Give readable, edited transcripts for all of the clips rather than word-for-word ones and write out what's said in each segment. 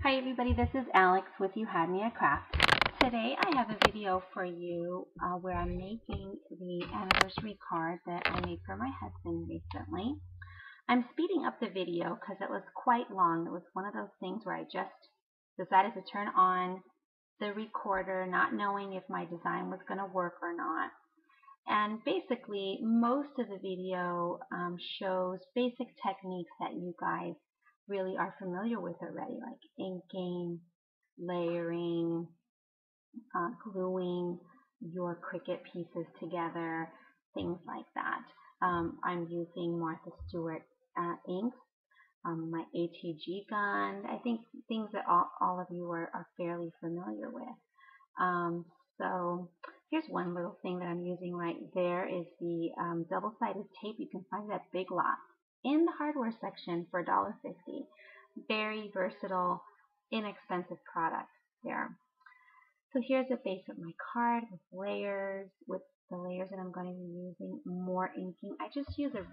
Hi everybody, this is Alex with You Had Me at Craft. Today I have a video for you where I'm making the anniversary card that I made for my husband recently. I'm speeding up the video because it was quite long. It was one of those things where I just decided to turn on the recorder not knowing if my design was going to work or not. And basically most of the video shows basic techniques that you guys really are familiar with already, like inking, layering, gluing your Cricut pieces together, things like that. I'm using Martha Stewart inks, my ATG gun. I think things that all of you are fairly familiar with. So here's one little thing that I'm using right there is the double-sided tape. You can find it at Big Lots in the hardware section for $1.50. Very versatile, inexpensive product there. So here's the base of my card with layers, with the layers that I'm going to be using, more inking. I just use a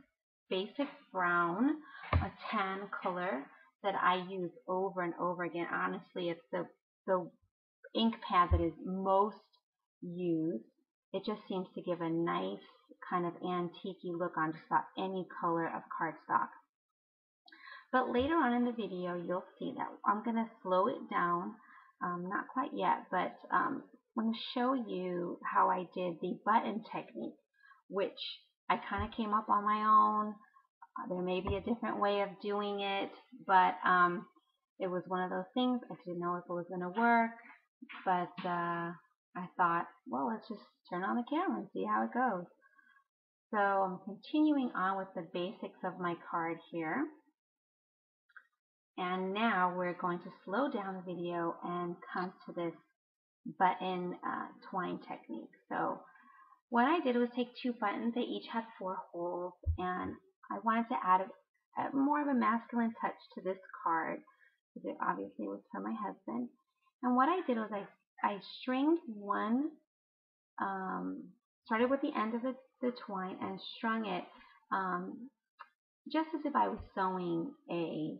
basic brown, a tan color that I use over and over again. Honestly, it's the ink pad that is most used. It just seems to give a nice kind of antique-y look on just about any color of cardstock. But later on in the video, you'll see that I'm going to slow it down. Not quite yet, but I'm going to show you how I did the button technique, which I kind of came up on my own. There may be a different way of doing it, but it was one of those things. I didn't know if it was going to work, but I thought, well, let's just turn on the camera and see how it goes. So I'm continuing on with the basics of my card here. And now we're going to slow down the video and come to this button twine technique. So what I did was take two buttons. They each had 4 holes, and I wanted to add more of a masculine touch to this card, because it obviously was for my husband. And what I did was I stringed one, started with the end of the twine and strung it just as if I was sewing a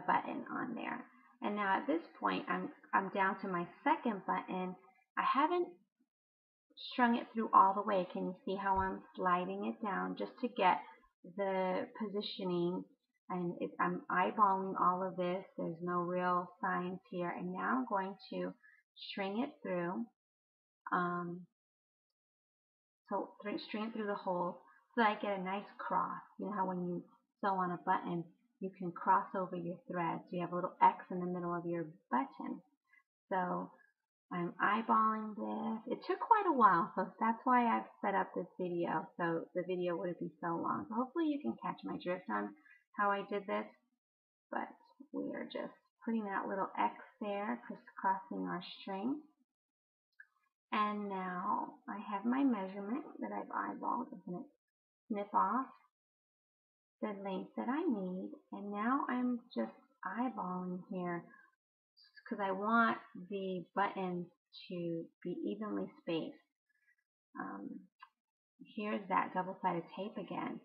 button on there. And now at this point I'm down to my second button. I haven't strung it through all the way. Can you see how I'm sliding it down just to get the positioning? And I'm eyeballing all of this. There's no real science here. And now I'm going to string it through. String it through the holes so that I get a nice cross. You know how when you sew on a button, you can cross over your thread, so you have a little X in the middle of your button. So I'm eyeballing this. It took quite a while, so that's why I've set up this video, so the video wouldn't be so long. So hopefully you can catch my drift on how I did this, but we are just putting that little X there, crisscrossing our string. And now I have my measurement that I've eyeballed. I'm going to snip off the length that I need, and now I'm just eyeballing here because I want the buttons to be evenly spaced. Here's that double-sided tape again.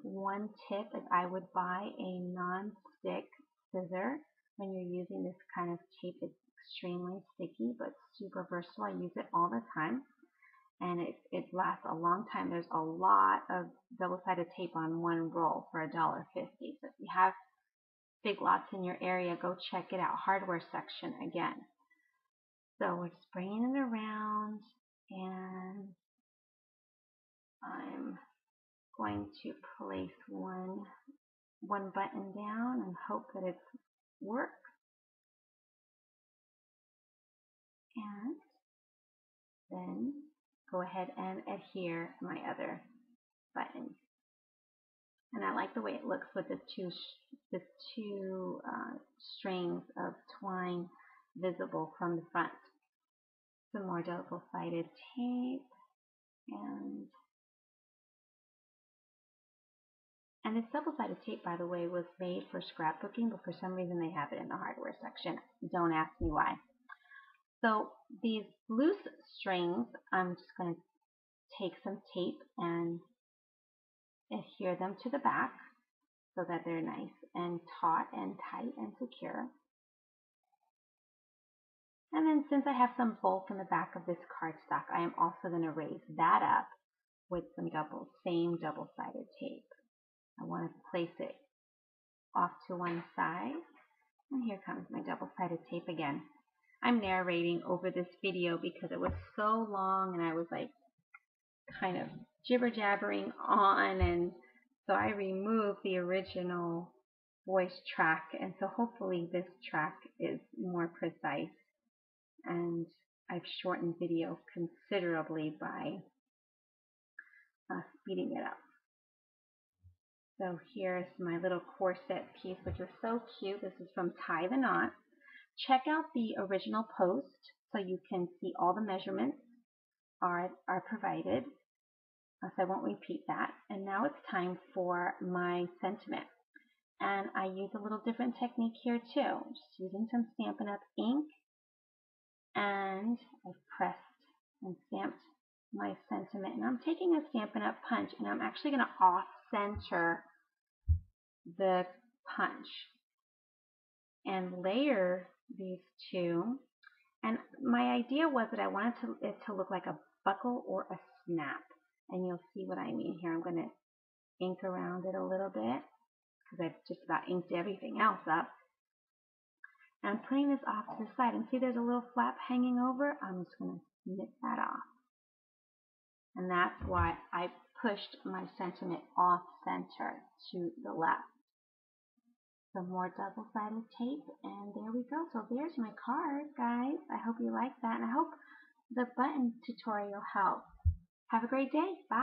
One tip is I would buy a non-stick scissor when you're using this kind of tape. It's extremely sticky but super versatile. I use it all the time, and it lasts a long time. There's a lot of double-sided tape on one roll for $1.50. So if you have Big Lots in your area, go check it out. Hardware section again. So we're just bringing it around, and I'm going to place one button down and hope that it works. And then go ahead and adhere my other buttons. And I like the way it looks with the two strings of twine visible from the front. Some more double-sided tape, and this double-sided tape, by the way, was made for scrapbooking, but for some reason they have it in the hardware section. Don't ask me why. So these loose strings, I'm just going to take some tape and adhere them to the back so that they're nice and taut and tight and secure. And then since I have some bulk in the back of this cardstock, I am also going to raise that up with some same double-sided tape. I want to place it off to one side. And here comes my double-sided tape again. I'm narrating over this video because it was so long and I was like kind of jibber-jabbering on, and so I removed the original voice track, and so hopefully this track is more precise, and I've shortened video considerably by speeding it up. So here's my little corset piece, which is so cute. This is from Tie the Knot. Check out the original post so you can see all the measurements are provided. So I won't repeat that. And now it's time for my sentiment. And I use a little different technique here too. Just using some Stampin' Up! Ink. And I've pressed and stamped my sentiment. And I'm taking a Stampin' Up! Punch, and I'm actually going to off-center the punch and layer these two. And my idea was that I wanted it to look like a buckle or a snap. And you'll see what I mean here. I'm going to ink around it a little bit because I've just about inked everything else up. And I'm putting this off to the side. And see there's a little flap hanging over? I'm just going to snip that off. And that's why I pushed my sentiment off center to the left. Some more double-sided tape, and there we go. So there's my card, guys. I hope you like that, and I hope the button tutorial helped. Have a great day. Bye.